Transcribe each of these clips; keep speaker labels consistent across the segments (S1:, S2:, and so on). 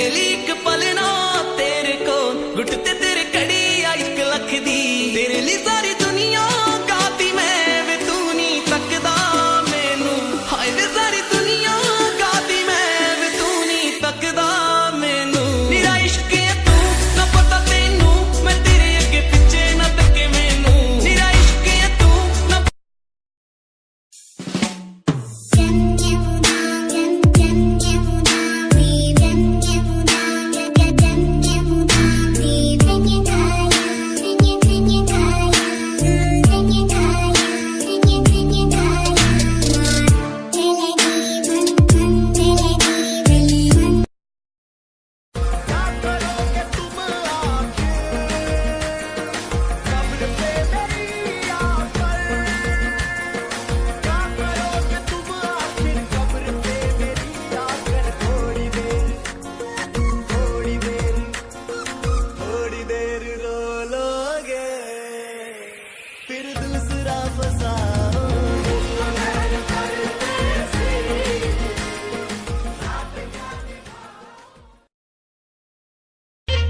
S1: मेरे लिए एक पल ना तेरे को गुटते तेरे कड़ी आ 1 लख दी तेरे लिए सारी दुनिया गाती मैं वे तू नहीं तकदा मैनू हाय वे सारी दुनिया गाती मैं वे तू नहीं तकदा मैनू मेरा इश्क है तू ना पता तेनू मैं तेरे अगे पिछे ना तके मैनू मेरा इश्क है तू ना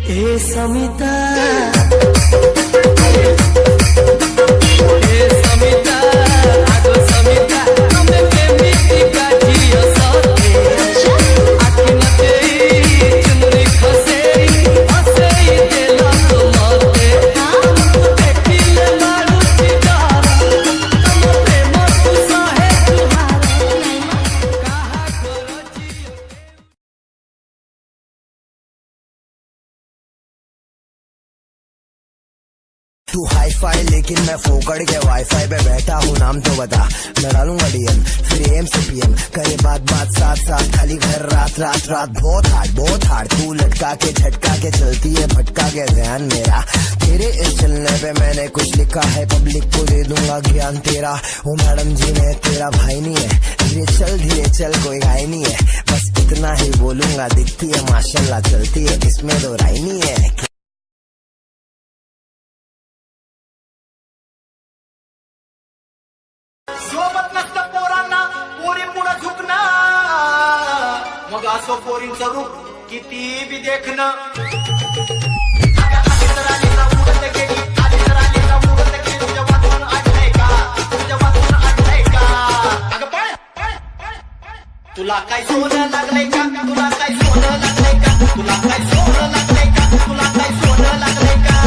S1: ए समिता आगो समिता हमें प्रेमी का जियो साथे आखी नते चुनरी खसे हसे देला तो माते देखिले मारू चितारा हम प्रेम तू साहे तुहारा कहा करो जियो
S2: तू हाई फाई लेकिन मैं फोकड़ के वाईफाई पे बैठा हूँ नाम तो बता मैं डालूंगा डीएम फिर एम से पीएम करे बात साथ साथ खाली घर रात रात रात बहुत हार्ड तू लटका के झटका के चलती है भटका के ध्यान मेरा तेरे इस चलने पे मैंने कुछ लिखा है पब्लिक को दे दूंगा ज्ञान तेरा वो मैडम जी ने तेरा भाई नहीं है धीरे चल कोई घाई नहीं है बस इतना ही बोलूंगा दिखती है माशाल्लाह चलती है इसमें दो राय नहीं है
S3: सोबत नसतं पोरांना पोरी पुढं झुकणं मग असो पोरींचं रूप किती बी देखणं तुला काय सोनं लागलंय का तुला काय सोनं लागलंय का तुला काय सोनं लागलंय का तुला काय सोनं लागलंय का